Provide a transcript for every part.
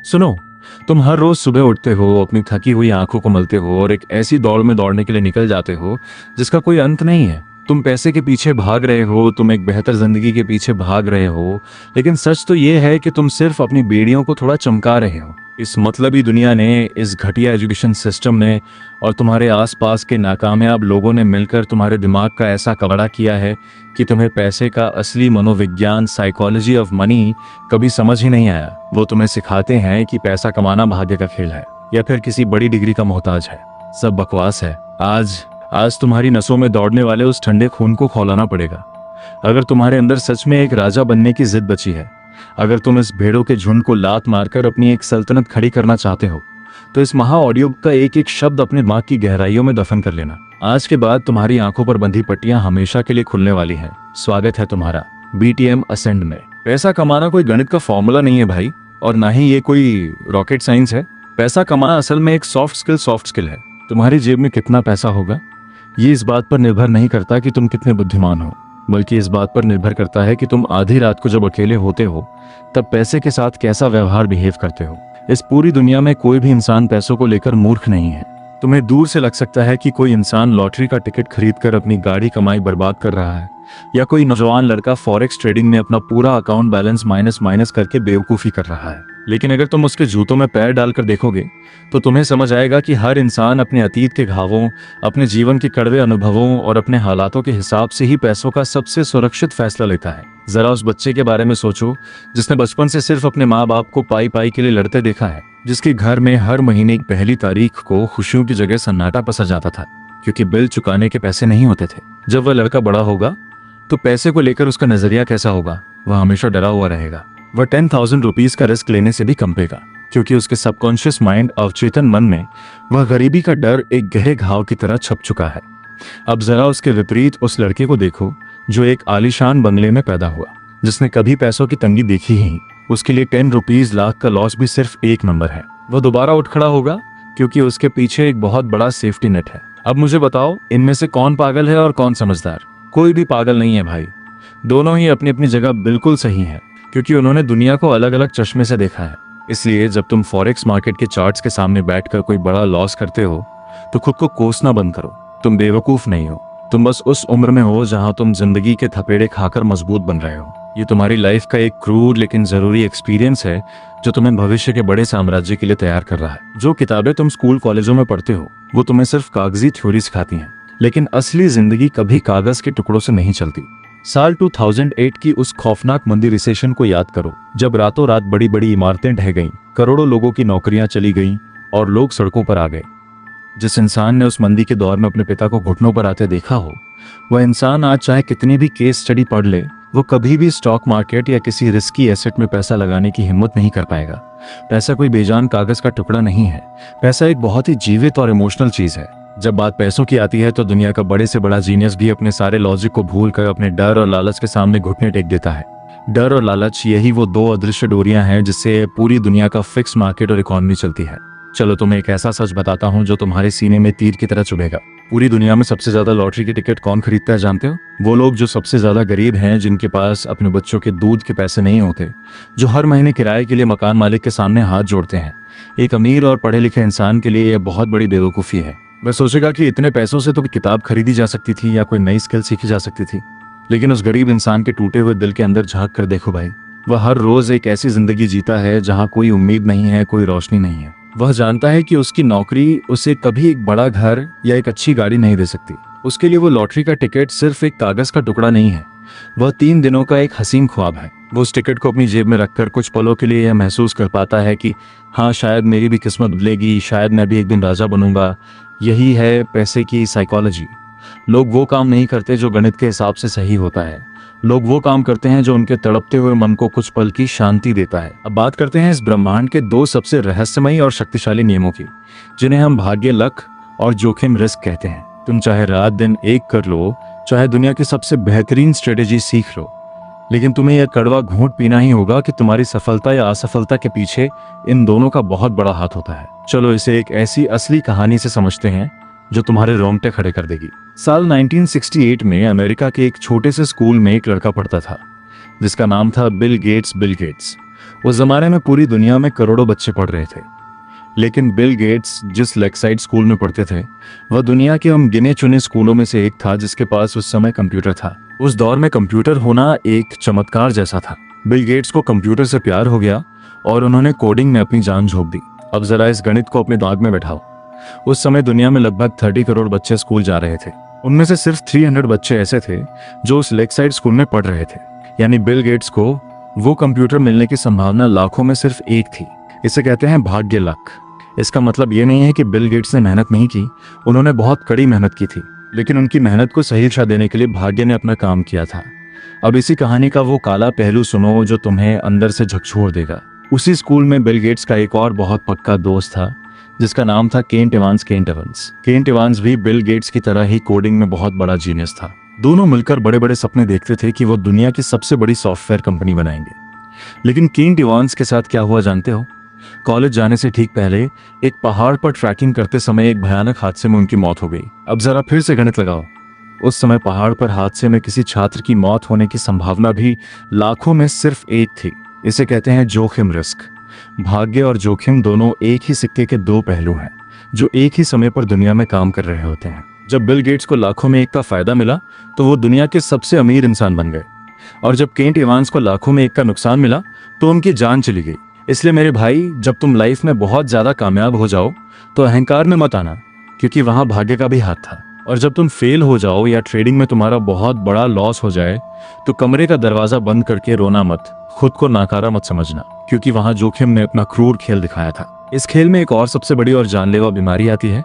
सुनो, तुम हर रोज सुबह उठते हो, अपनी थकी हुई आंखों को मलते हो और एक ऐसी दौड़ में दौड़ने के लिए निकल जाते हो जिसका कोई अंत नहीं है। तुम पैसे के पीछे भाग रहे हो, तुम एक बेहतर जिंदगी के पीछे भाग रहे हो, लेकिन सच तो ये है कि तुम सिर्फ अपनी बेड़ियों को थोड़ा चमका रहे हो। इस मतलबी दुनिया ने, इस घटिया एजुकेशन सिस्टम ने और तुम्हारे आसपास के नाकामयाब लोगों ने मिलकर तुम्हारे दिमाग का ऐसा कबाड़ा किया है कि तुम्हें पैसे का असली मनोविज्ञान, साइकोलॉजी ऑफ मनी कभी समझ ही नहीं आया। वो तुम्हें सिखाते हैं कि पैसा कमाना भाग्य का खेल है या फिर किसी बड़ी डिग्री का मोहताज है। सब बकवास है। आज तुम्हारी नसों में दौड़ने वाले उस ठंडे खून को खौलाना पड़ेगा। अगर तुम्हारे अंदर सच में एक राजा बनने की जिद बची है, अगर तुम इस भेड़ों के झुंड को लात मारकर अपनी एक सल्तनत खड़ी करना चाहते हो, तो इस महा ऑडियो का एक एक शब्द अपने दिमाग की गहराइयों में दफन कर लेना। आज के बाद तुम्हारी आंखों पर बंधी पट्टियां हमेशा के लिए खुलने वाली हैं। स्वागत है तुम्हारा BTM असेंड में। पैसा कमाना कोई गणित का फॉर्मूला नहीं है भाई, और ना ही ये कोई रॉकेट साइंस है। पैसा कमाना असल में एक सॉफ्ट स्किल है। तुम्हारी जेब में कितना पैसा होगा, ये इस बात पर निर्भर नहीं करता कि तुम कितने बुद्धिमान हो, बल्कि इस बात पर निर्भर करता है कि तुम आधी रात को जब अकेले होते हो तब पैसे के साथ कैसा व्यवहार बिहेव करते हो। इस पूरी दुनिया में कोई भी इंसान पैसों को लेकर मूर्ख नहीं है। तुम्हें दूर से लग सकता है कि कोई इंसान लॉटरी का टिकट खरीदकर अपनी गाड़ी कमाई बर्बाद कर रहा है, या कोई नौजवान लड़का फॉरेक्स ट्रेडिंग में अपना पूरा अकाउंट बैलेंस माइनस करके बेवकूफ़ी कर रहा है। लेकिन अगर तुम उसके जूतों में पैर डालकर देखोगे तो तुम्हें समझ आएगा कि हर इंसान अपने अतीत के घावों, अपने जीवन के कड़वे अनुभवों और अपने हालातों के हिसाब से ही पैसों का सबसे सुरक्षित फैसला लेता है। जरा उस बच्चे के बारे में सोचो जिसने बचपन से सिर्फ अपने माँ बाप को पाई के लिए लड़ते देखा है, जिसके घर में हर महीने की पहली तारीख को खुशियों की जगह सन्नाटा पसर जाता था क्योंकि बिल चुकाने के पैसे नहीं होते थे। जब वह लड़का बड़ा होगा तो पैसे को लेकर उसका नजरिया कैसा होगा? वह हमेशा डरा हुआ रहेगा। वह 10,000 रुपीज का रिस्क लेने से भी कंपेगा क्योंकि उसके सबकॉन्शियस माइंड, अवचेतन मन में वह गरीबी का डर एक गहरे घाव की तरह छप चुका है। अब जरा उसके विपरीत उस लड़के को देखो जो एक आलीशान बंगले में पैदा हुआ, जिसने कभी पैसों की तंगी देखी ही। उसके लिए 10 रुपीज लाख का लॉस भी सिर्फ एक नंबर है। वह दोबारा उठ खड़ा होगा क्योंकि उसके पीछे एक बहुत बड़ा सेफ्टी नेट है। अब मुझे बताओ, इनमें से कौन पागल है और कौन समझदार? कोई भी पागल नहीं है भाई। दोनों ही अपनी अपनी जगह बिल्कुल सही है क्योंकि उन्होंने दुनिया को अलग अलग चश्मे से देखा है। इसलिए जब तुम फॉरेक्स मार्केट के चार्ट्स के सामने बैठकर कोई बड़ा लॉस करते हो तो खुद को कोसना बंद करो। तुम बेवकूफ नहीं हो, तुम बस उस उम्र में हो जहां तुम जिंदगी के थपेड़े खाकर मजबूत बन रहे हो। ये तुम्हारी लाइफ का एक क्रूर लेकिन जरूरी एक्सपीरियंस है जो तुम्हें भविष्य के बड़े साम्राज्य के लिए तैयार कर रहा है। जो किताबें तुम स्कूल कॉलेजों में पढ़ते हो वो तुम्हें सिर्फ कागजी थ्योरी सिखाती हैं, लेकिन असली जिंदगी कभी कागज के टुकड़ों से नहीं चलती। साल 2008 की उस खौफनाक मंदी रिसेशन को याद करो, जब रातों रात बड़ी बड़ी इमारतें ढह गईं, करोड़ों लोगों की नौकरियां चली गईं और लोग सड़कों पर आ गए। जिस इंसान ने उस मंदी के दौर में अपने पिता को घुटनों पर आते देखा हो, वह इंसान आज चाहे कितनी भी केस स्टडी पढ़ ले, वो कभी भी स्टॉक मार्केट या किसी रिस्की एसेट में पैसा लगाने की हिम्मत नहीं कर पाएगा। पैसा कोई बेजान कागज का टुकड़ा नहीं है। पैसा एक बहुत ही जीवित और इमोशनल चीज है। जब बात पैसों की आती है तो दुनिया का बड़े से बड़ा जीनियस भी अपने सारे लॉजिक को भूलकर अपने डर और लालच के सामने घुटने टेक देता है। डर और लालच, यही वो दो अदृश्य डोरियां हैं जिससे पूरी दुनिया का फिक्स मार्केट और इकोनॉमी चलती है। चलो तुम्हें एक ऐसा सच बताता हूँ जो तुम्हारे सीने में तीर की तरह चुभेगा। पूरी दुनिया में सबसे ज्यादा लॉटरी की टिकट कौन खरीदता है जानते हो? वो लोग जो सबसे ज्यादा गरीब हैं, जिनके पास अपने बच्चों के दूध के पैसे नहीं होते, जो हर महीने किराए के लिए मकान मालिक के सामने हाथ जोड़ते हैं। एक अमीर और पढ़े लिखे इंसान के लिए यह बहुत बड़ी बेवकूफ़ी है। वह सोचेगा कि इतने पैसों से तो किताब खरीदी जा सकती थी या कोई नई स्किल सीखी जा सकती थी, लेकिन उस गरीब इंसान के टूटे हुए दिल के अंदर झांक कर देखो भाई, वह हर रोज एक ऐसी जिंदगी जीता है जहां कोई उम्मीद नहीं है, कोई रोशनी नहीं है। वह जानता है कि उसकी नौकरी उसे कभी एक बड़ा घर या एक अच्छी गाड़ी नहीं दे सकती। उसके लिए वो लॉटरी का टिकट सिर्फ एक कागज का टुकड़ा नहीं है, वह 3 दिनों का एक हसीन ख्वाब है। वो उस टिकट को अपनी जेब में रखकर कुछ पलों के लिए यह महसूस कर पाता है कि हाँ, शायद मेरी भी किस्मत बदलेगी, शायद मैं भी एक दिन राजा बनूंगा। यही है पैसे की साइकोलॉजी। लोग वो काम नहीं करते जो गणित के हिसाब से सही होता है। लोग वो काम करते हैं जो उनके तड़पते हुए मन को कुछ पल की शांति देता है। अब बात करते हैं इस ब्रह्मांड के 2 सबसे रहस्यमयी और शक्तिशाली नियमों की, जिन्हें हम भाग्य, लक और जोखिम, रिस्क कहते हैं। तुम चाहे रात दिन एक कर लो, चाहे दुनिया की सबसे बेहतरीन स्ट्रेटेजी सीख लो, लेकिन तुम्हें यह कड़वा घूंट पीना ही होगा कि तुम्हारी सफलता या असफलता के पीछे इन दोनों का बहुत बड़ा हाथ होता है। चलो इसे एक ऐसी असली कहानी से समझते हैं जो तुम्हारे रोंगटे खड़े कर देगी। साल 1968 में अमेरिका के एक छोटे से स्कूल में एक लड़का पढ़ता था जिसका नाम था बिल गेट्स। उस जमाने में पूरी दुनिया में करोड़ों बच्चे पढ़ रहे थे, लेकिन बिल गेट्स जिस लेक्साइड स्कूल में पढ़ते थे वह दुनिया के उन गिने चुने स्कूलों में से एक था जिसके पास उस समय कंप्यूटर था। उस दौर में कंप्यूटर होना एक चमत्कार जैसा था। बिल गेट्स को कंप्यूटर से प्यार हो गया और उन्होंने कोडिंग में अपनी जान झोंक दी। अब जरा इस गणित को अपने दिमाग में बैठाओ। उस समय दुनिया में लगभग 30 करोड़ बच्चे स्कूल जा रहे थे। उनमें से सिर्फ 300 बच्चे ऐसे थे जो उस लेक्साइड स्कूल में पढ़ रहे थे। यानी बिल गेट्स को वो कंप्यूटर मिलने की संभावना लाखों में सिर्फ एक थी। इसे कहते हैं भाग्य, लक। इसका मतलब ये नहीं है कि बिल गेट्स ने मेहनत नहीं की, उन्होंने बहुत कड़ी मेहनत की थी, लेकिन उनकी मेहनत को सही दिशा देने के लिए भाग्य ने अपना काम किया था। अब इसी कहानी का वो काला पहलू सुनो जो तुम्हें अंदर से झकझोर देगा। उसी स्कूल में बिल गेट्स का एक और बहुत पक्का दोस्त था जिसका नाम था केंट इवांस। केंट इवांस भी बिल गेट्स की तरह ही कोडिंग में बहुत बड़ा जीनियस था। दोनों मिलकर बड़े बड़े सपने देखते थे कि वो दुनिया की सबसे बड़ी सॉफ्टवेयर कंपनी बनाएंगे। लेकिन केंट इवांस के साथ क्या हुआ जानते हो? कॉलेज जाने से ठीक पहले एक पहाड़ पर ट्रैकिंग करते समय एक भयानक हादसे में उनकी मौत हो गई। अब जरा फिर से गणित लगाओ। उस समय पहाड़ पर हादसे में किसी छात्र की मौत होने की संभावना भी लाखों में सिर्फ एक थी। इसे कहते हैं जोखिम, रिस्क। भाग्य और जोखिम दोनों एक ही सिक्के के दो पहलू हैं जो एक ही समय पर दुनिया में काम कर रहे होते हैं। जब बिल गेट्स को लाखों में एक का फायदा मिला तो वो दुनिया के सबसे अमीर इंसान बन गए, और जब केंट इवांस को लाखों में एक का नुकसान मिला तो उनकी जान चली गई। इसलिए मेरे भाई, जब तुम लाइफ में बहुत ज्यादा कामयाब हो जाओ तो अहंकार में मत आना, क्योंकि वहां भाग्य का भी हाथ था। और जब तुम फेल हो जाओ या ट्रेडिंग में तुम्हारा बहुत बड़ा लॉस हो जाए तो कमरे का दरवाजा बंद करके रोना मत, खुद को नाकारा मत समझना, क्योंकि वहां जोखिम ने अपना क्रूर खेल दिखाया था। इस खेल में एक और सबसे बड़ी और जानलेवा बीमारी आती है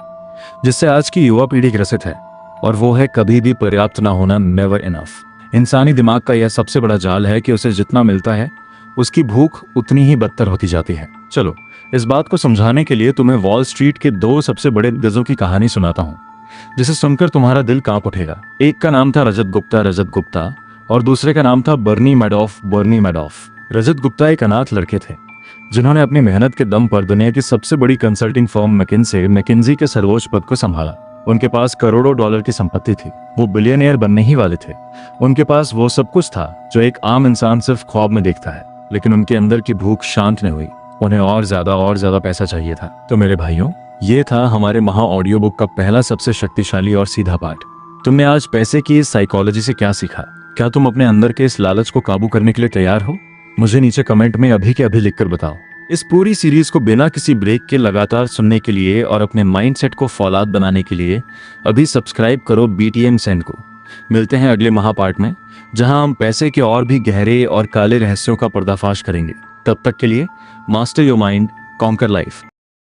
जिससे आज की युवा पीढ़ी ग्रसित है, और वो है कभी भी पर्याप्त ना होना, नेवर इनफ। इंसानी दिमाग का यह सबसे बड़ा जाल है कि उसे जितना मिलता है उसकी भूख उतनी ही बदतर होती जाती है। चलो, इस बात को समझाने के लिए तुम्हें वॉल स्ट्रीट के दो सबसे बड़े दिग्गजों की कहानी सुनाता हूँ जिसे सुनकर तुम्हारा दिल कांप उठेगा। एक का नाम था रजत गुप्ता और दूसरे का नाम था बर्नी मैडॉफ। रजत गुप्ता एक अनाथ लड़के थे जिन्होंने अपनी मेहनत के दम पर दुनिया की सबसे बड़ी कंसल्टिंग फर्म मैकिन्जी के सर्वोच्च पद को संभाला। उनके पास करोड़ों डॉलर की संपत्ति थी, वो बिलियनियर बनने ही वाले थे। उनके पास वो सब कुछ था जो एक आम इंसान सिर्फ ख्वाब में देखता है, लेकिन उनके अंदर की भूख शांत नहीं हुई। उन्हें और ज्यादा पैसा चाहिए था। तो मेरे भाइयों, ये था हमारे महा ऑडियो बुक का पहला सबसे शक्तिशाली और सीधा पाठ। तुमने आज पैसे की इस साइकोलॉजी से क्या सीखा? क्या तुम अपने अंदर के इस लालच को काबू करने के लिए तैयार हो? मुझे नीचे कमेंट में अभी के अभी लिखकर बताओ। इस पूरी सीरीज को बिना किसी ब्रेक के लगातार सुनने के लिए और अपने माइंडसेट को फौलाद बनाने के लिए अभी सब्सक्राइब करो BTM सेंड को। मिलते हैं अगले महापाठ में, जहां हम पैसे के और भी गहरे और काले रहस्यों का पर्दाफाश करेंगे। तब तक के लिए master your mind, conquer life.